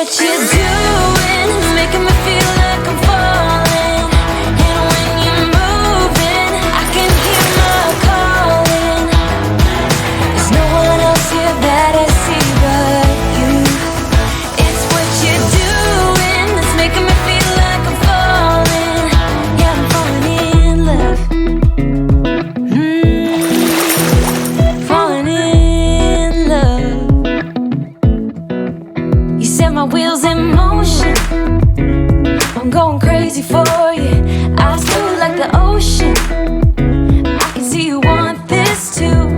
what you're doing, it's making me feel like I'm falling. And when you're moving, I can hear my calling. There's no one else here that I see but you. It's what you're doing, it's making me feel like I'm falling. Yeah, I'm falling in love. Falling in love. You set my wheels in motion. I'm going crazy for you. I feel like the ocean. I can see you want this too.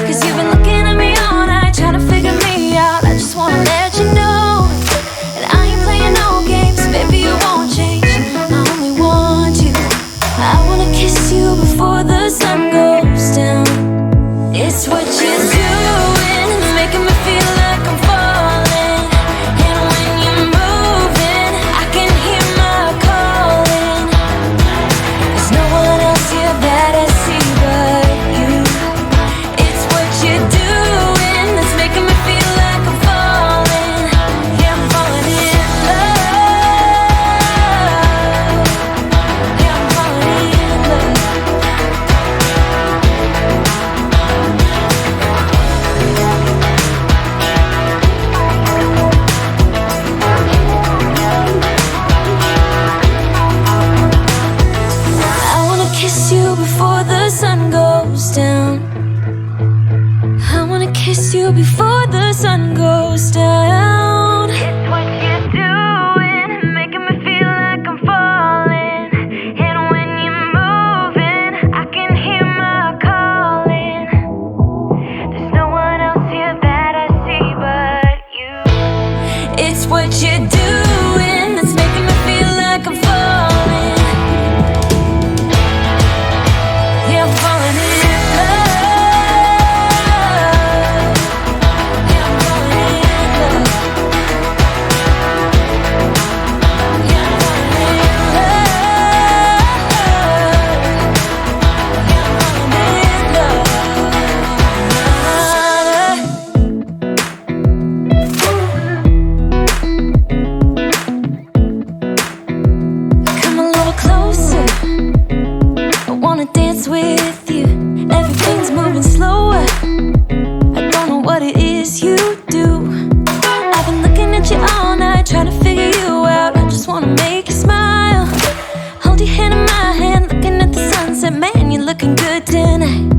Cause you've been looking at me all night, trying to figure me out. I just wanna let you know that I ain't playing no games. Baby, you won't change, I only want you. I wanna kiss you before the sun goes down. It's what you're doing, it's making me feel like I'm falling. And when you're moving, I can hear my calling. There's no one else here that I see but you. It's what you're doing, it's making me feel like I'm falling. Yeah, I'm falling in love. Yeah, I'm falling in love. I wanna kiss you before the sun goes down. I wanna kiss you before the sun goes down. It's what you're doing, making me feel like I'm falling. And when you're moving, I can hear my calling. There's no one else here that I see but you. It's what you're doing, that's making me feel like I'm falling. Yeah, I'm falling in love. Yeah, I'm falling in love. Yeah, I'm falling in love. Come a little closer, I wanna dance with you. Everything's moving slower, I don't know what it is you do. I've been looking at you all night, trying to figure you out. I just wanna make you smile. Hold your hand in my hand, looking at the sunset. Man, you're looking good tonight.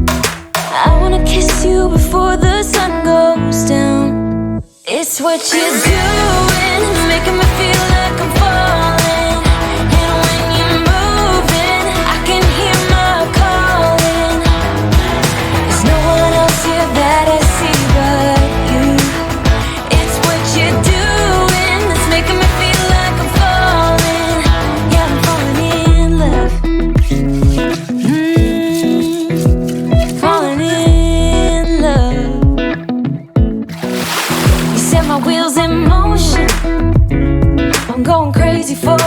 I wanna kiss you before the sun goes down. It's what you're doing, it's making me feel like I'm falling. And when you're moving, I can hear my calling. There's no one else here that I see but you. It's what you're doing, it's making me feel like I'm falling. Yeah, I'm falling in love. Falling in love. You set my wheels in motion. I'm going crazy for